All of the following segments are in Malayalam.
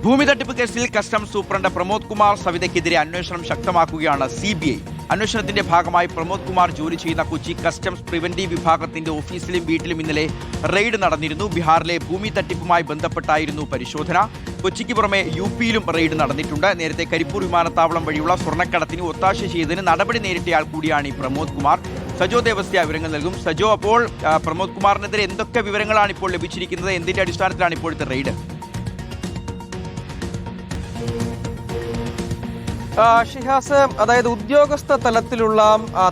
ഭൂമി തട്ടിപ്പ് കേസിൽ കസ്റ്റംസ് സൂപ്രണ്ട് പ്രമോദ് കുമാർ സവിതയ്ക്കെതിരെ അന്വേഷണം ശക്തമാക്കുകയാണ് CBI. അന്വേഷണത്തിന്റെ ഭാഗമായി പ്രമോദ് കുമാർ ജോലി ചെയ്യുന്ന കൊച്ചി കസ്റ്റംസ് പ്രിവന്റീവ് വിഭാഗത്തിന്റെ ഓഫീസിലും വീട്ടിലും ഇന്നലെ റെയ്ഡ് നടന്നിരുന്നു. ബീഹാറിലെ ഭൂമി തട്ടിപ്പുമായി ബന്ധപ്പെട്ടായിരുന്നു പരിശോധന. കൊച്ചിക്ക് പുറമെ UP-യിലും റെയ്ഡ് നടന്നിട്ടുണ്ട്. നേരത്തെ കരിപ്പൂർ വിമാനത്താവളം വഴിയുള്ള സ്വർണ്ണക്കടത്തിന് ഒത്താശ ചെയ്തതിന് നടപടി നേരിട്ടയാൾ കൂടിയാണ് ഈ പ്രമോദ് കുമാർ. സജോ ദേവസ്യ വിവരങ്ങൾ നൽകും. സജോ, അപ്പോൾ പ്രമോദ് കുമാറിനെതിരെ എന്തൊക്കെ വിവരങ്ങളാണ് ഇപ്പോൾ ലഭിച്ചിരിക്കുന്നത്? എന്തിന്റെ അടിസ്ഥാനത്തിലാണ് ഇപ്പോഴത്തെ റെയ്ഡ്? ഷിഹാസ്, അതായത് ഉദ്യോഗസ്ഥ തലത്തിലുള്ള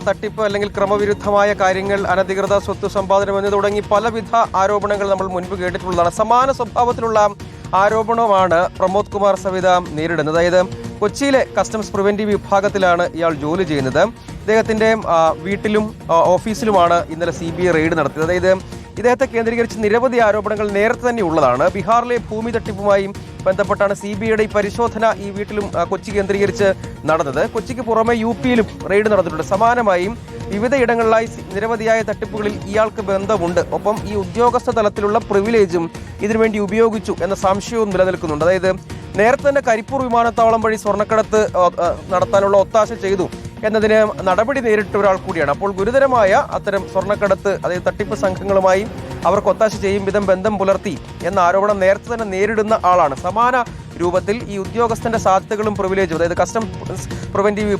തട്ടിപ്പ് അല്ലെങ്കിൽ ക്രമവിരുദ്ധമായ കാര്യങ്ങൾ, അനധികൃത സ്വത്ത് സമ്പാദനം എന്ന് തുടങ്ങി പലവിധ ആരോപണങ്ങൾ നമ്മൾ മുൻപ് കേട്ടിട്ടുള്ളതാണ്. സമാന സ്വഭാവത്തിലുള്ള ആരോപണമാണ് പ്രമോദ് കുമാർ സവിത നേരിടുന്നത്. അതായത് കൊച്ചിയിലെ കസ്റ്റംസ് പ്രിവന്റീവ് വിഭാഗത്തിലാണ് ഇയാൾ ജോലി ചെയ്യുന്നത്. ഇദ്ദേഹത്തിന്റെ വീട്ടിലും ഓഫീസിലുമാണ് ഇന്നലെ CBI റെയ്ഡ് നടത്തിയത്. അതായത് ഇദ്ദേഹത്തെ കേന്ദ്രീകരിച്ച് നിരവധി ആരോപണങ്ങൾ നേരത്തെ തന്നെ ഉള്ളതാണ്. ബീഹാറിലെ ഭൂമി തട്ടിപ്പുമായി ബന്ധപ്പെട്ടാണ് CBIയുടെ ഈ പരിശോധന ഈ വീട്ടിലും കൊച്ചി കേന്ദ്രീകരിച്ച് നടന്നത്. കൊച്ചിക്ക് പുറമെ UP-യിലും റെയ്ഡ് നടന്നിട്ടുണ്ട്. സമാനമായും വിവിധയിടങ്ങളിലായി നിരവധിയായ തട്ടിപ്പുകളിൽ ഇയാൾക്ക് ബന്ധമുണ്ട്. ഒപ്പം ഈ ഉദ്യോഗസ്ഥ തലത്തിലുള്ള പ്രിവിലേജും ഇതിനുവേണ്ടി ഉപയോഗിച്ചു എന്ന സംശയവും നിലനിൽക്കുന്നുണ്ട്. അതായത് നേരത്തെ തന്നെ കരിപ്പൂർ വിമാനത്താവളം വഴി സ്വർണ്ണക്കടത്ത് നടത്താനുള്ള ഒത്താശ ചെയ്തു എന്നതിന് നടപടി നേരിട്ട ഒരാൾ കൂടിയാണ്. അപ്പോൾ ഗുരുതരമായ അത്തരം സ്വർണ്ണക്കടത്ത്, അതായത് തട്ടിപ്പ് സംഘങ്ങളുമായി അവർക്ക് ഒത്താശ ചെയ്യും വിധം ബന്ധം പുലർത്തി എന്ന ആരോപണം നേരത്തെ തന്നെ നേരിടുന്ന ആളാണ്. സമാന രൂപത്തിൽ ഈ ഉദ്യോഗസ്ഥന്റെ സാധ്യതകളും പ്രിവിലേജും, അതായത് കസ്റ്റംസ് പ്രിവന്റീവ്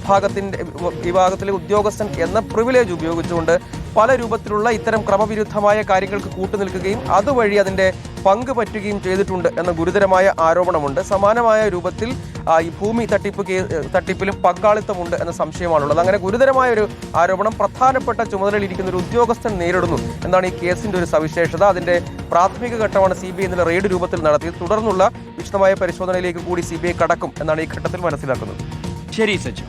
വിഭാഗത്തിലെ ഉദ്യോഗസ്ഥൻ എന്ന പ്രിവിലേജ് ഉപയോഗിച്ചുകൊണ്ട് പല രൂപത്തിലുള്ള ഇത്തരം ക്രമവിരുദ്ധമായ കാര്യങ്ങൾക്ക് കൂട്ടുനിൽക്കുകയും അതുവഴി അതിന്റെ പങ്ക് പറ്റുകയും ചെയ്തിട്ടുണ്ട് എന്ന ഗുരുതരമായ ആരോപണമുണ്ട്. സമാനമായ രൂപത്തിൽ ഈ ഭൂമി തട്ടിപ്പിലും പങ്കാളിത്തമുണ്ട് എന്ന സംശയമാണുള്ളത്. അങ്ങനെ ഗുരുതരമായ ഒരു ആരോപണം പ്രധാനപ്പെട്ട ചുമതലയിലിരിക്കുന്ന ഒരു ഉദ്യോഗസ്ഥൻ നേരിടുന്നു എന്നാണ് ഈ കേസിന്റെ ഒരു സവിശേഷത. അതിന്റെ പ്രാഥമിക ഘട്ടമാണ് CBI ഇന്നലെ റെയ്ഡ് രൂപത്തിൽ നടത്തിയത്. തുടർന്നുള്ള വിശദമായ പരിശോധനയിലേക്ക് കൂടി CBI കടക്കും എന്നാണ് ഈ ഘട്ടത്തിൽ മനസ്സിലാക്കുന്നത്. ശരി സച്ചിൻ.